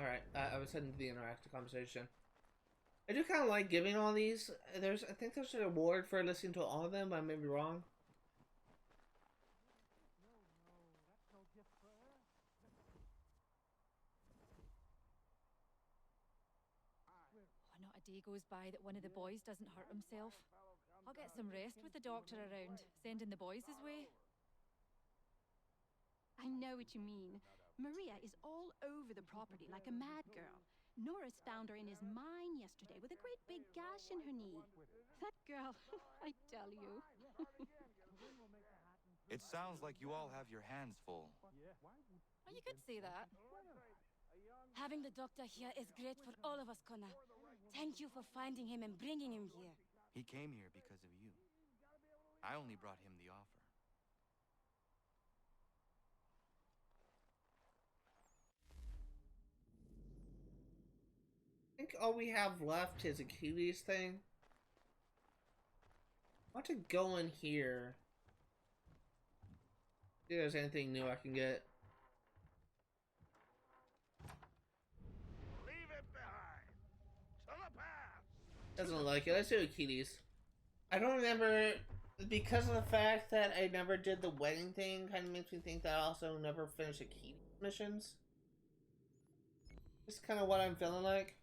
Alright, I was heading to the interactive conversation. I do kind of like giving all these. I think there's an award for listening to all of them, but I may be wrong. Oh, not a day goes by that one of the boys doesn't hurt himself. I'll get some rest with the doctor around, sending the boys his way. I know what you mean. Maria is all over the property like a mad girl. Norris found her in his mine yesterday with a great big gash in her knee. That girl, I tell you. It sounds like you all have your hands full. Well, you could say that. Having the doctor here is great for all of us, Connor. Thank you for finding him and bringing him here. He came here because of you. I only brought him the offer. I think all we have left is Achilles thing. I want to go in here. See if there's anything new I can get. Leave it behind. To the past. Doesn't like it. Let's do Achilles. I don't remember, because of the fact that I never did the wedding thing, kind of makes me think that I also never finished Achilles missions. It's kind of what I'm feeling like.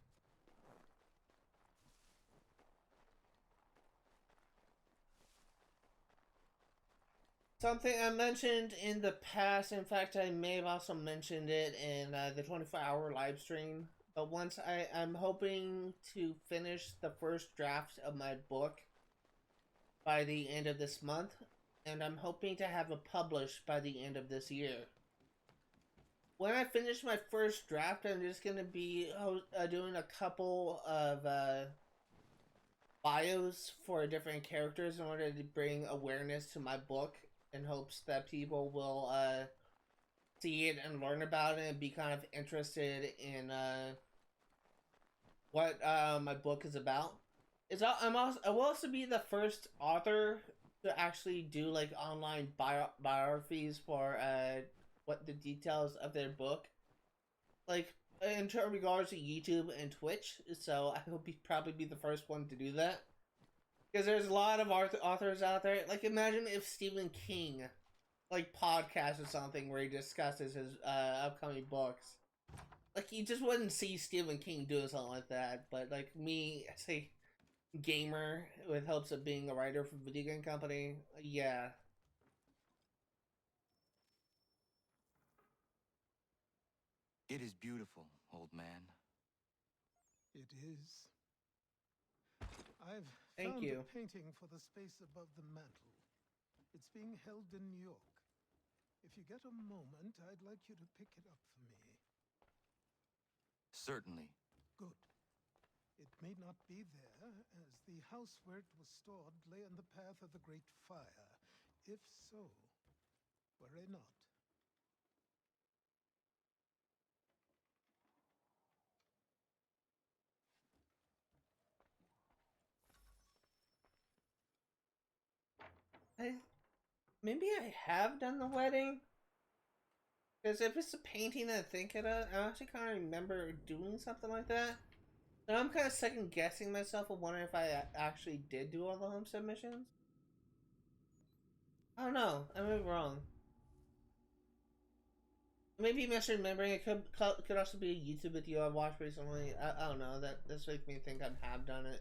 Something I mentioned in the past, in fact, I may have also mentioned it in the 24-hour live stream. But once I'm hoping to finish the first draft of my book by the end of this month, and I'm hoping to have it published by the end of this year. When I finish my first draft, I'm just going to be doing a couple of bios for different characters in order to bring awareness to my book, in hopes that people will see it and learn about it and be kind of interested in what my book is about. I will also be the first author to actually do like online biographies for what the details of their book, like in regards to YouTube and Twitch. So I will probably be the first one to do that. Because there's a lot of authors out there. Like, imagine if Stephen King, like, podcast or something where he discusses his upcoming books. Like, you just wouldn't see Stephen King doing something like that. But, like, me, as a gamer with hopes of being a writer for a video game company, yeah. It is beautiful, old man. It is. I've Thank found you. a painting for the space above the mantle. It's being held in New York. If you get a moment, I'd like you to pick it up for me. Certainly. Good. It may not be there, as the house where it was stored lay in the path of the Great Fire. If so, worry not. Maybe I have done the wedding. Because if it's a painting I think it is, I actually kind of remember doing something like that. And I'm kind of second guessing myself and wondering if I actually did do all the homestead missions. I don't know. I may be wrong. Maybe misremembering. It could also be a YouTube video I watched recently. I don't know. This makes me think I have done it.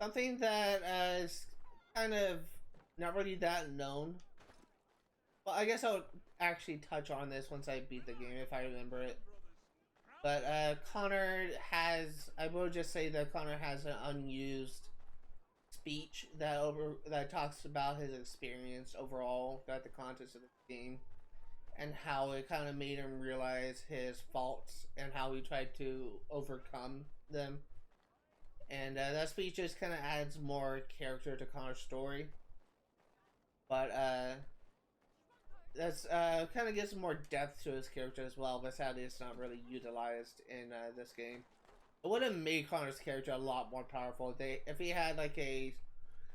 Something that is kind of not really that known. Well, I guess I'll actually touch on this once I beat the game if I remember it. But Connor has, I will just say that Connor has an unused speech that talks about his experience overall throughout the contents of the game, and how it kind of made him realize his faults and how he tried to overcome them. And that speech just kind of adds more character to Connor's story. But that's kind of gives more depth to his character as well, but sadly it's not really utilized in this game. it would have made Connor's character a lot more powerful. If he had like a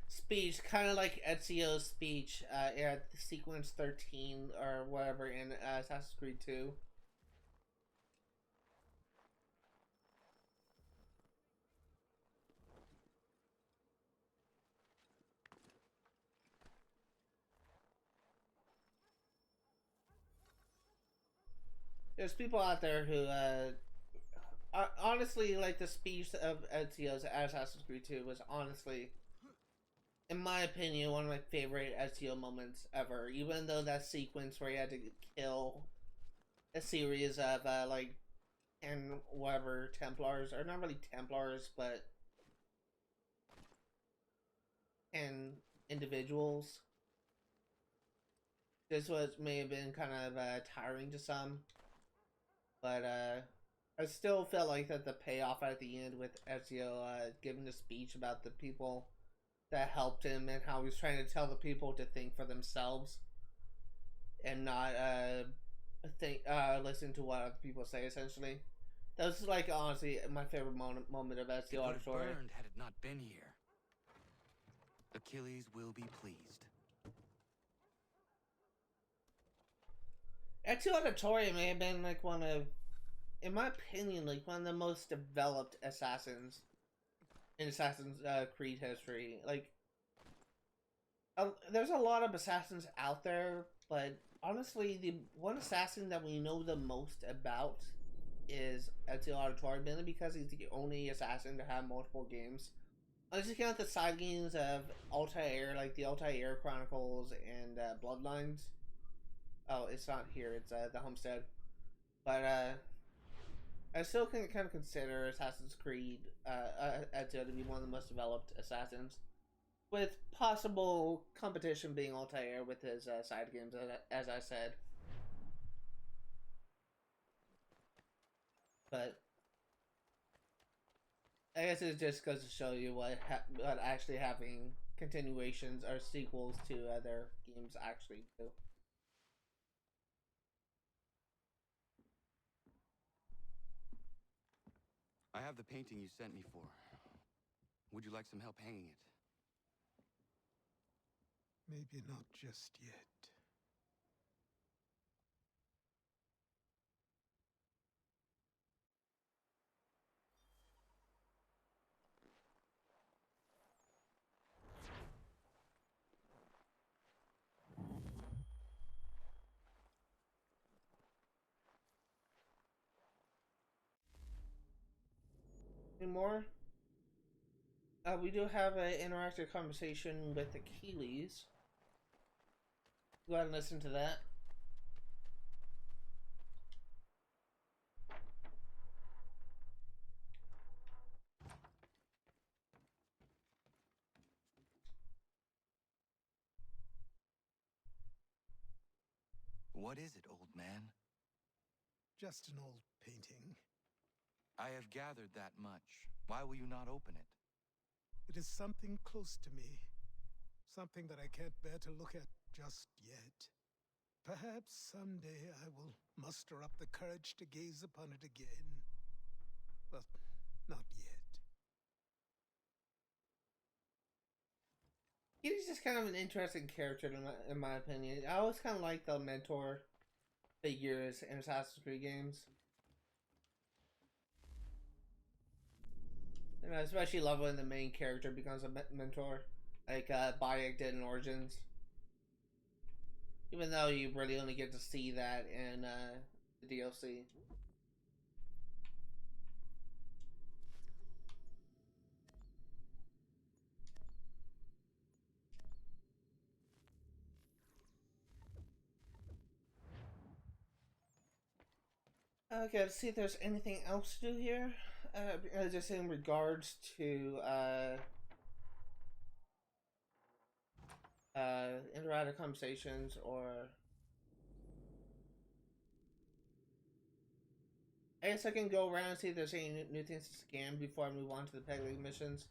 speech, kind of like Ezio's speech at sequence 13 or whatever in Assassin's Creed 2. There's people out there who honestly, like, the speech of Ezio's Assassin's Creed 2 was honestly, in my opinion, one of my favorite Ezio moments ever. Even though that sequence where he had to kill a series of like 10 whatever Templars, or not really Templars, but 10 individuals. This may have been kind of tiring to some, but I still felt like that the payoff at the end with Ezio giving the speech about the people that helped him and how he's trying to tell the people to think for themselves and not listen to what other people say. Essentially, that was like honestly my favorite moment of Ezio Auditore. Burned had it not been here. Achilles will be pleased. Ezio Auditore may have been like one of, in my opinion, like one of the most developed assassins in Assassin's Creed history. Like, there's a lot of assassins out there, but honestly, the one assassin that we know the most about is Ezio Auditore, mainly because he's the only assassin to have multiple games. Let's just count the side games of Altair, like the Altair Chronicles and Bloodlines. Oh, it's not here, it's the Homestead. But I still can kind of consider Assassin's Creed Ezio to be one of the most developed assassins, with possible competition being Altair with his side games, as I said. But I guess it just goes to show you what actually having continuations or sequels to other games actually do. I have the painting you sent me for. Would you like some help hanging it? Maybe not just yet. Any more? We do have an interactive conversation with Achilles. Go ahead and listen to that. What is it, old man? Just an old painting. I have gathered that much. Why will you not open it? It is something close to me. Something that I can't bear to look at just yet. Perhaps someday I will muster up the courage to gaze upon it again. But not yet. He's just kind of an interesting character in my opinion. I always kind of like the mentor figures in Assassin's Creed games. And I especially love when the main character becomes a mentor, like Bayek did in Origins. Even though you really only get to see that in the DLC. Okay, let's see if there's anything else to do here. Just in regards to interactive conversations, or I guess I can go around and see if there's any new things to scan before I move on to the Pegleg missions.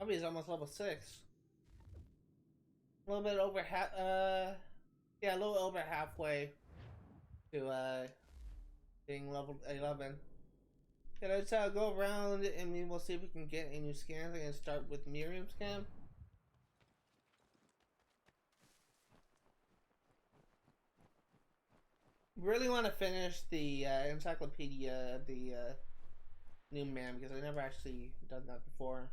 Probably is almost level 6. A little bit over half, yeah, a little over halfway to, being level 11. Okay, let's, go around and we'll see if we can get a new scan. I'm gonna start with Miriam's scan. Really want to finish the, encyclopedia of the, new man, because I've never actually done that before.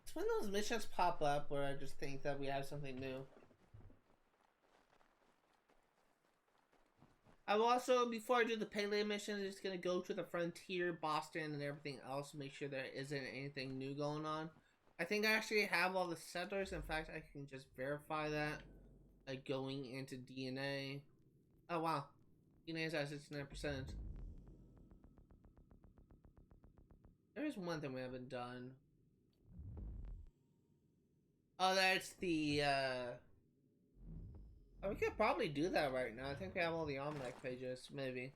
It's when those missions pop up where I just think that we have something new. I will also, before I do the Pegleg mission, I'm just gonna go to the frontier, Boston, and everything else, make sure there isn't anything new going on. I think I actually have all the settlers. In fact, I can just verify that by going into DNA. Oh wow, DNA is at 69%. There is one thing we haven't done. Oh, that's the, oh, we could probably do that right now. I think we have all the almanac pages, maybe.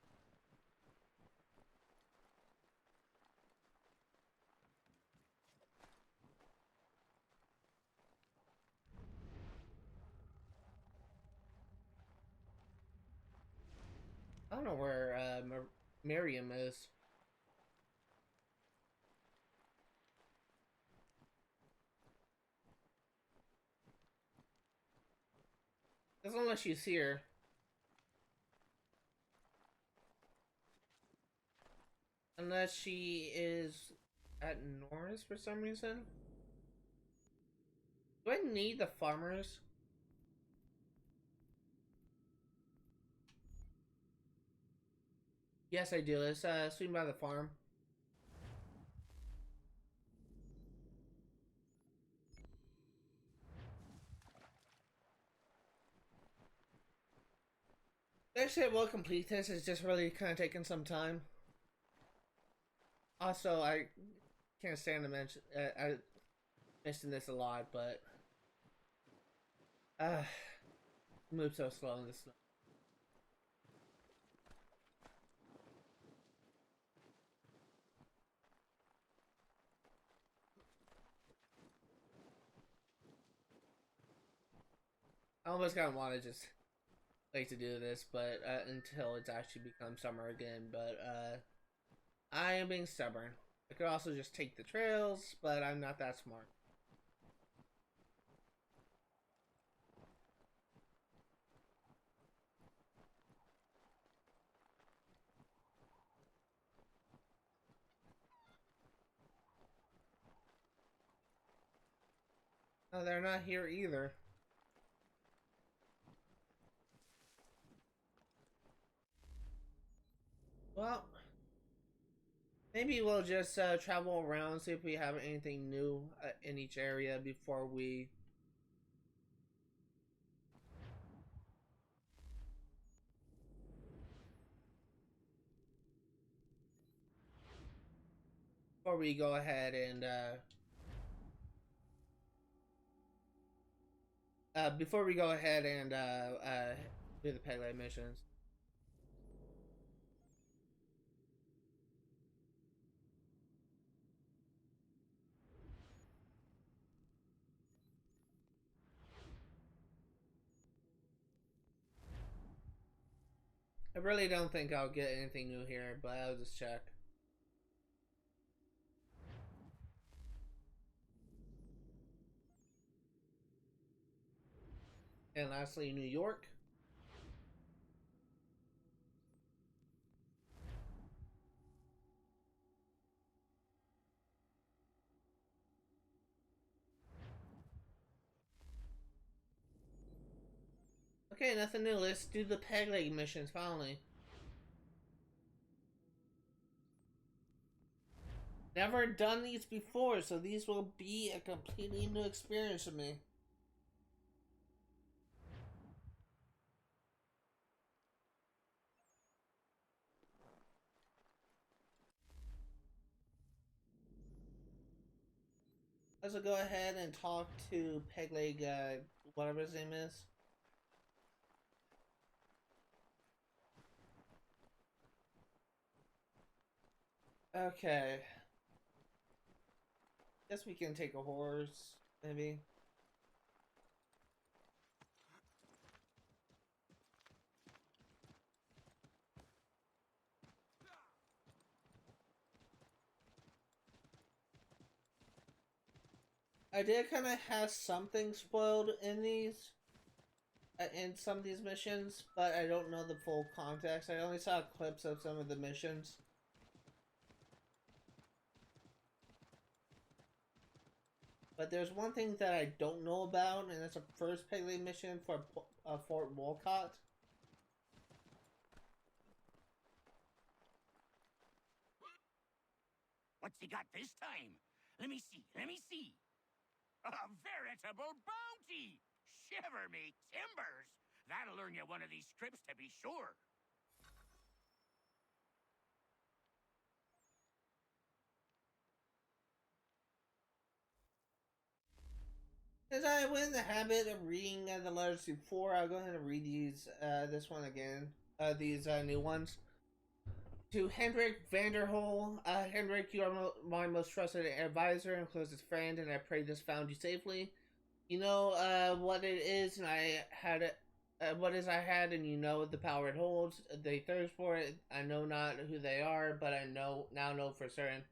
I don't know where, Miriam is. As long as she's here. Unless she is at Norris for some reason. Do I need the farmers? Yes, I do. Let's swing by the farm. Actually, we'll complete this. It's just really kind of taking some time. Also, I can't stand to mention. I mentioned this a lot, but move so slow in this. I almost kind of want to just like to do this, but until it's actually become summer again. But I am being stubborn. I could also just take the trails, but I'm not that smart. Oh, they're not here either. Well, maybe we'll just travel around, see if we have anything new in each area before we... Before we go ahead and before we go ahead and do the Pegleg missions. I really don't think I'll get anything new here, but I'll just check. And lastly, New York. Okay, nothing new. Let's do the Pegleg missions finally. Never done these before, so these will be a completely new experience for me. Let's go ahead and talk to Pegleg, whatever his name is. Okay. Guess we can take a horse, maybe. I did kind of have something spoiled in these, in some of these missions, but I don't know the full context. I only saw clips of some of the missions. But there's one thing that I don't know about, and it's a first Pegleg mission for Fort Wolcott. What's he got this time? Let me see, let me see. A veritable bounty! Shiver me timbers! That'll earn you one of these scripts to be sure. As I went in the habit of reading the letters before, I'll go ahead and read these, this one again. These new ones. To Hendrik Vanderhol, Hendrik, you are my most trusted advisor and closest friend, and I pray this found you safely. You know what it is, and I had it. What is I had, and you know the power it holds. They thirst for it. I know not who they are, but I know for certain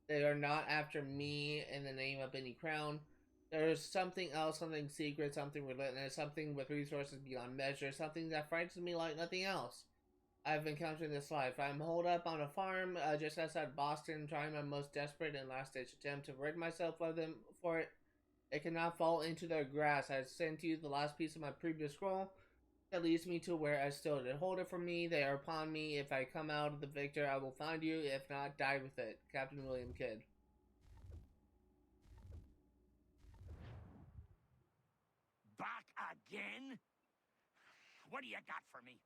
they are not after me in the name of any crown. There is something else, something secret, something relentless, something with resources beyond measure, something that frightens me like nothing else I've encountered in this life. I'm holed up on a farm just outside Boston, trying my most desperate and last-ditch attempt to rid myself of them for it. It cannot fall into their grasp. I sent you the last piece of my previous scroll that leads me to where I stood. Hold it for me. They are upon me. If I come out of the victor, I will find you. If not, die with it. Captain William Kidd. Back again? What do you got for me?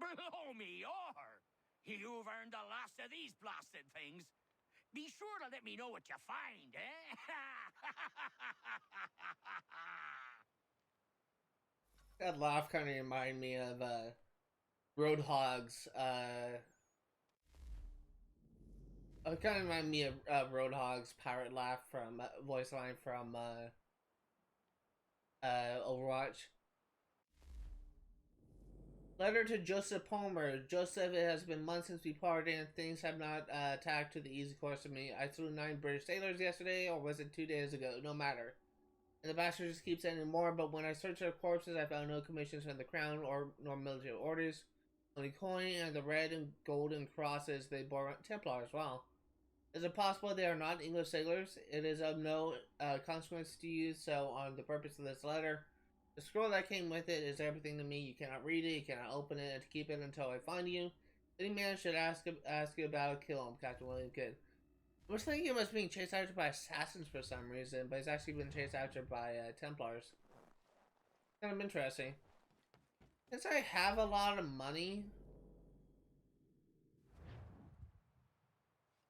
Blow me o'er! You've earned the last of these blasted things. Be sure to let me know what you find, eh? That laugh kind of reminded me of Roadhog's. It kind of reminded me of Roadhog's pirate laugh from voice line from Overwatch. Letter to Joseph Palmer. Joseph, it has been months since we parted and things have not tacked to the easy course of me. I slew 9 British sailors yesterday, or was it 2 days ago? No matter. And the bastard just keeps sending more, but when I searched their corpses, I found no commissions from the crown nor military orders. Only coin and the red and golden crosses they bore Templar as well. Is it possible they are not English sailors? It is of no consequence to you, so on the purpose of this letter, the scroll that came with it is everything to me. You cannot read it, you cannot open it, and to keep it until I find you. Any man should ask you about it, kill him, Captain William Kidd. I was thinking it was being chased after by assassins for some reason, but it's actually been chased after by Templars. Kind of interesting. Since I have a lot of money,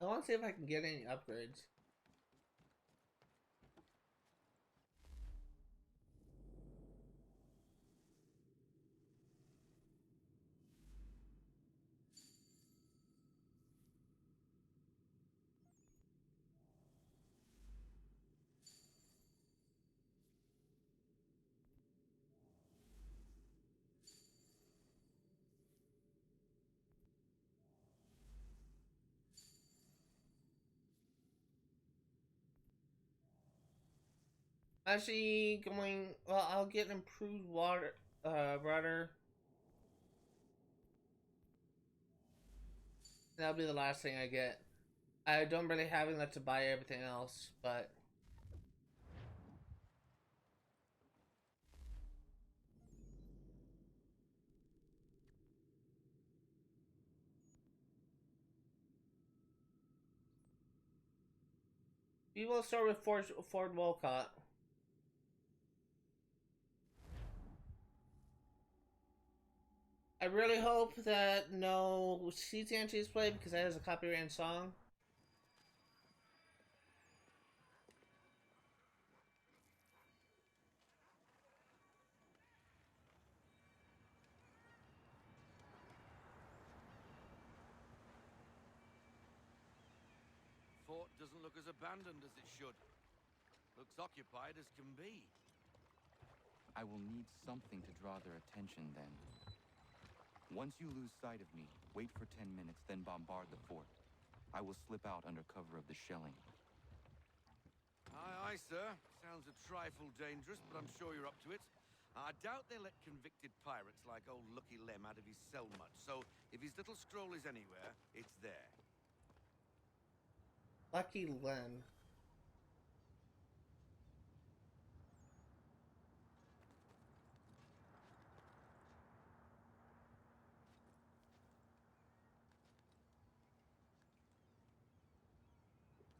I want to see if I can get any upgrades. Actually, well, I'll get improved rudder. That'll be the last thing I get. I don't really have enough to buy everything else, but we will start with Fort Wolcott. I really hope that no CTNT is played because that is a copyrighted song. fort doesn't look as abandoned as it should. Looks occupied as can be. I will need something to draw their attention then. Once you lose sight of me, wait for 10 minutes, then bombard the fort. I will slip out under cover of the shelling. Aye, aye, sir. Sounds a trifle dangerous, but I'm sure you're up to it. I doubt they let convicted pirates like old Lucky Lem out of his cell much, so if his little scroll is anywhere, it's there. Lucky Lem.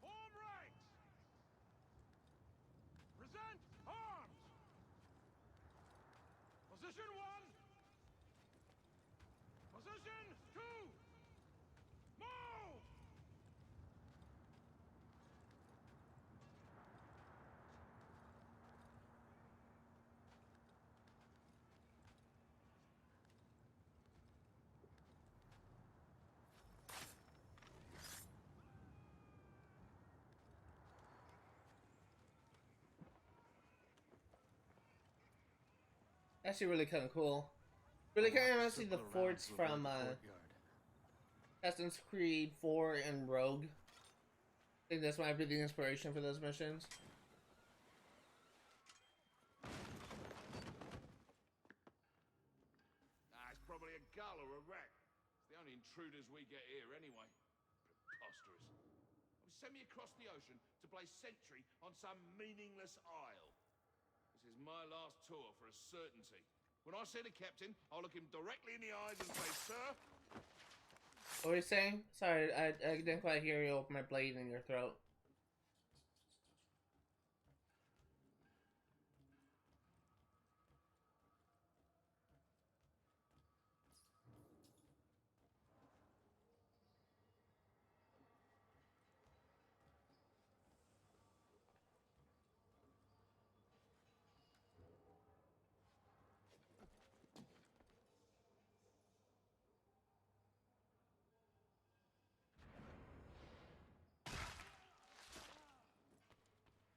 Form ranks! Present arms! Position 1! Position 2! Move! Actually, really kind of cool. Really kind of see the forts from Assassin's Creed 4 and Rogue. I think this might be the inspiration for those missions. It's probably a gull or a rat. It's the only intruders we get here anyway. Preposterous. Send me across the ocean to play sentry on some meaningless isle. This is my last tour for a certainty. When I see the captain, I'll look him directly in the eyes and say, "Sir." What were you saying? Sorry, I didn't quite hear you open my blade in your throat.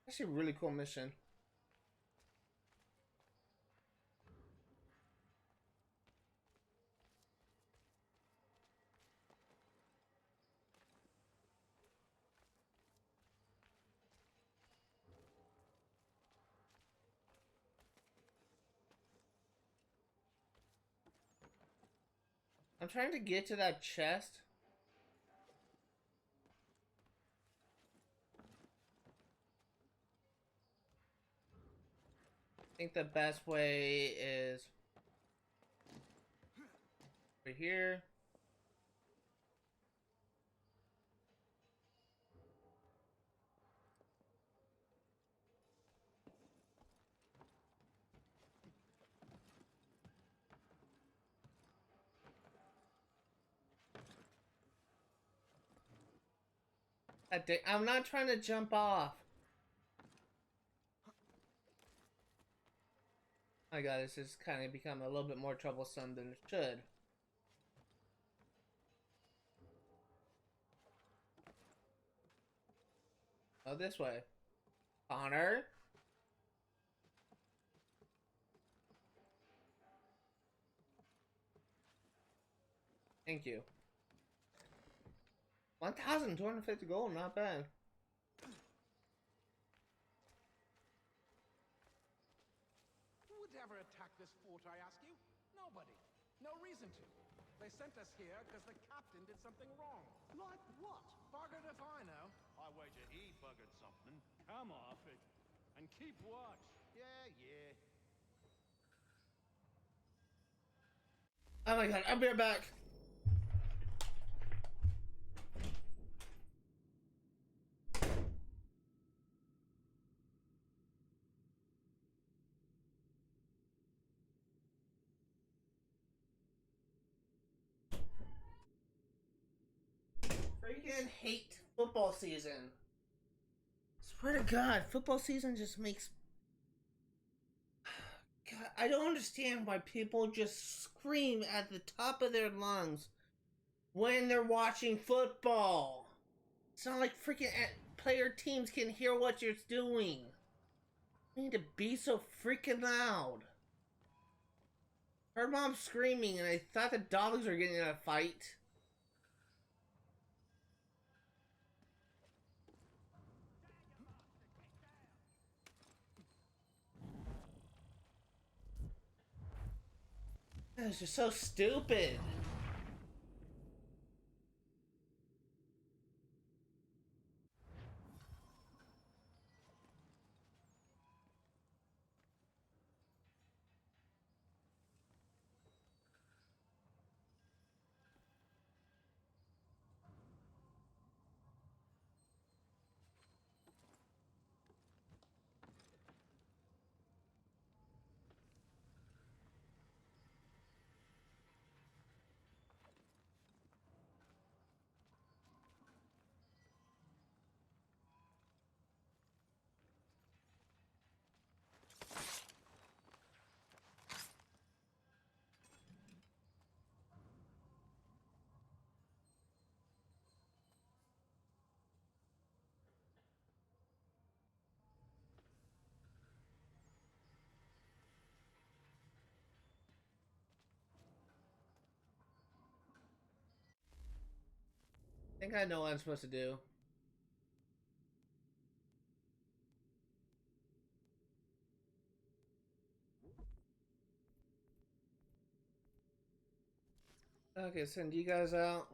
Actually, a really cool mission. I'm trying to get to that chest. I think the best way is over here. I'm not trying to jump off. My god, this has kind of become a little bit more troublesome than it should. Oh, this way. Connor? Thank you. 1,250 gold, not bad. Who would ever attack this fort, I ask you? Nobody. No reason to. They sent us here because the captain did something wrong. Like what? Buggered if I know. I wager he buggered something. Come off it. And keep watch. Yeah. Oh my god, I'll be right back. Freaking hate football season. Swear to God, football season just makes... God, I don't understand why people just scream at the top of their lungs when they're watching football. It's not like freaking player teams can hear what you're doing. You need to be so freaking loud. Her mom's screaming, and I thought the dogs were getting in a fight. That's just so stupid. I think I know what I'm supposed to do. Okay, send you guys out.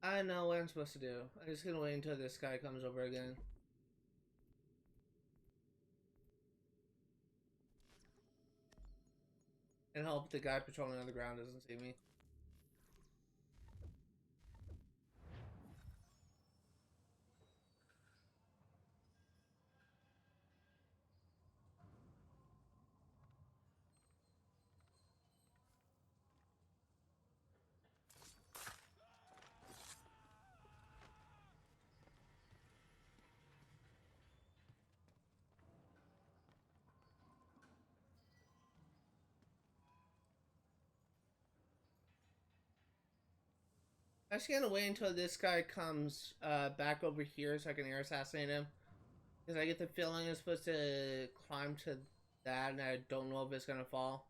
I know what I'm supposed to do. I'm just gonna wait until this guy comes over again. And hope the guy patrolling on the ground doesn't see me. I'm just gonna wait until this guy comes back over here so I can air assassinate him. Because I get the feeling I'm supposed to climb to that and I don't know if it's gonna fall.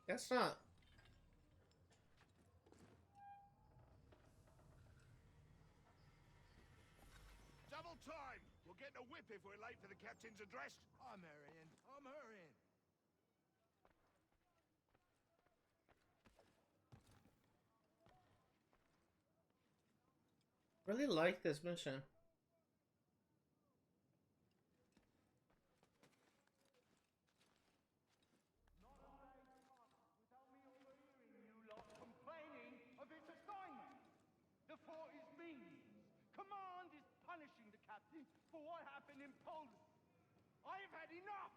Guess not. Double time! We'll get a whip if we're late for the captain's address. I'm hurrying. I'm hurrying. Really like this mission. Complaining of its assignment. The fort is meaningless. Command is punishing the captain for what happened in Poland. I have had enough.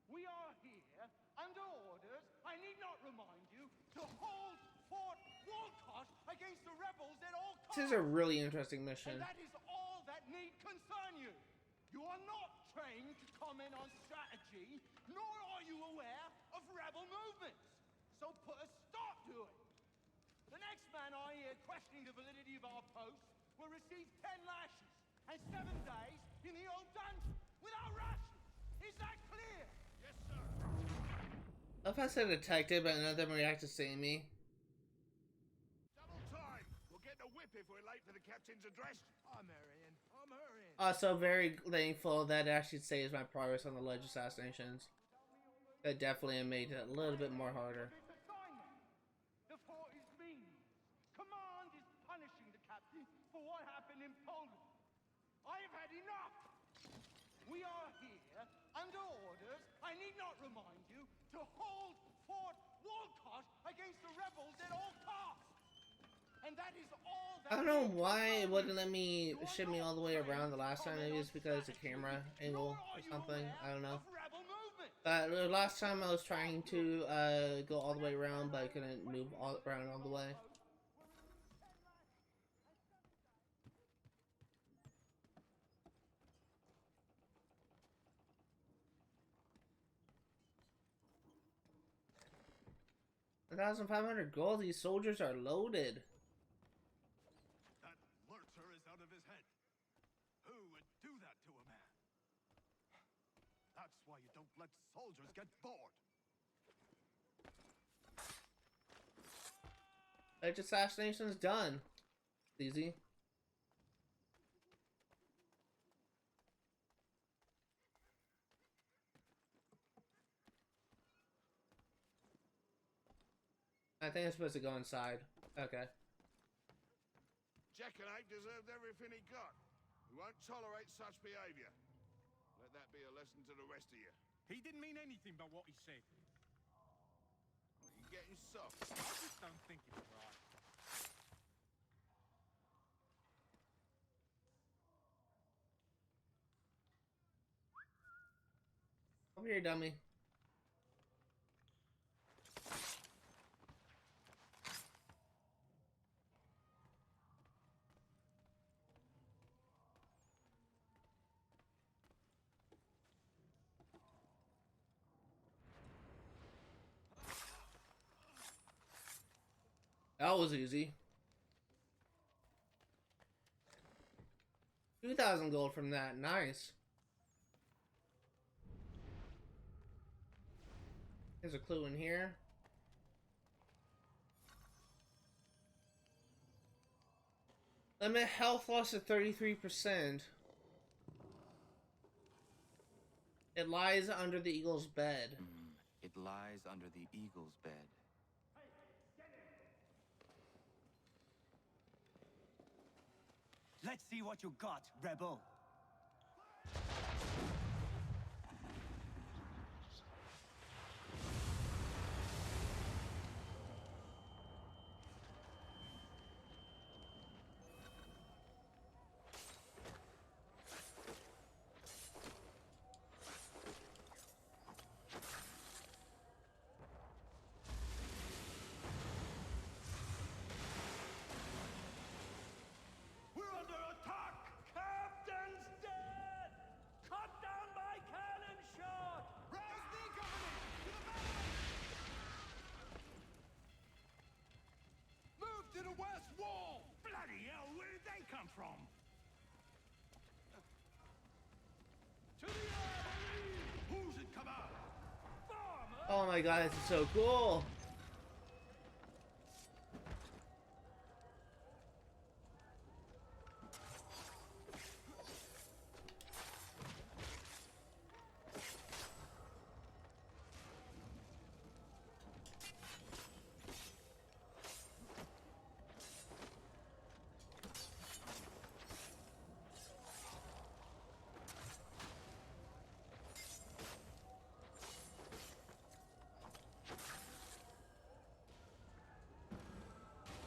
We are here under orders, I need not remind you, to hold Fort Wolcott against the rebels at all costs. This is a really interesting mission. And that is all that need concern you. You are not trained to comment on strategy, nor are you aware of rebel movements. So put a stop to it. The next man I hear questioning the validity of our post will receive 10 lashes and 7 days in the old dungeon without rations. Is that clear? Yes, sir. I love how I said detective, but none of them react to seeing me. Double time! We'll get a whip if we're late for the captain's address. I'm hurrying. I'm hurrying. Also, very thankful that it actually saves my progress on the ledge assassinations. That definitely made it a little bit more harder. Its assignment. for what happened in Poland. I have had enough. We are here under orders, I need not remind you, to hold Fort Wolcott against the rebels at all costs. And that is all that I don't know we why it confirm. wouldn't let me You are ship me all the not way trained around the to last time. comment Maybe on it's because the strategy, camera nor angle are or you something. aware I don't know. of rebel movement. But the last time I was trying to go all the way around, but I couldn't move all around all the way. 1,500 gold. These soldiers are loaded. That lurcher is out of his head. Who would do that to a man? That's why you don't let soldiers get bored. Edge assassination's done. Easy. I think I'm supposed to go inside. Okay. Jackanapes deserved everything he got. We won't tolerate such behavior. Let that be a lesson to the rest of you. He didn't mean anything by what he said. Well, you're getting soft. I just don't think it's right. Over here, dummy. That was easy. 2,000 gold from that. Nice. There's a clue in here. Limit health loss to 33%. It lies under the eagle's bed. It lies under the eagle's bed. Let's see what you got, rebel. We're under attack! Captain's dead! Cut down by cannon shot! Raise the government! To the battery! Move to the west wall! Bloody hell, where did they come from? To the armory! Who's in command? Farmer! Oh my god, this is so cool.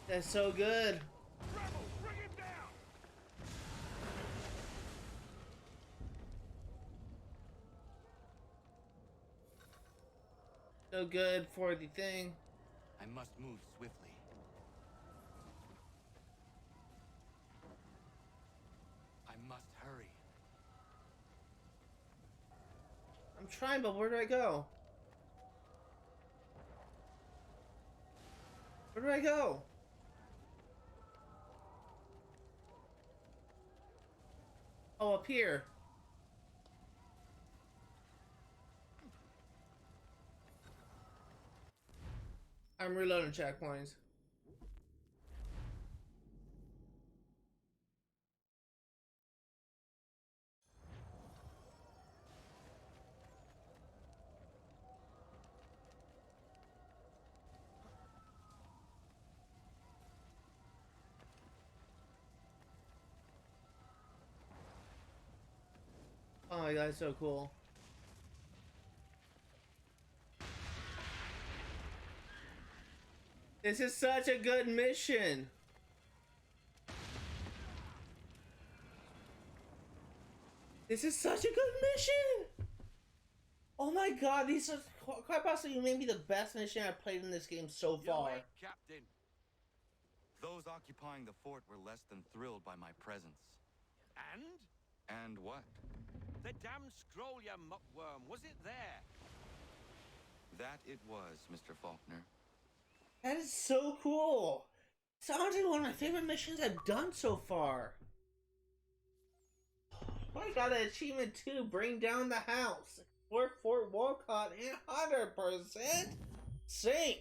That's so good. Rebel, bring him down! So good for the thing. I must move swiftly. I must hurry. I'm trying, but where do I go? Where do I go? Oh, up here. I'm reloading checkpoints. my god, it's so cool. This is such a good mission. This is such a good mission. Oh my god, these are quite possibly maybe the best mission I've played in this game so far. Yo, Captain. Those occupying the fort were less than thrilled by my presence. And? And what? The damn scroll, you muckworm. Was it there? That it was, Mr. Faulkner. That is so cool. It's honestly one of my favorite missions I've done so far. I got an achievement too. Bring down the house. Explore Fort Wolcott and 100% sink.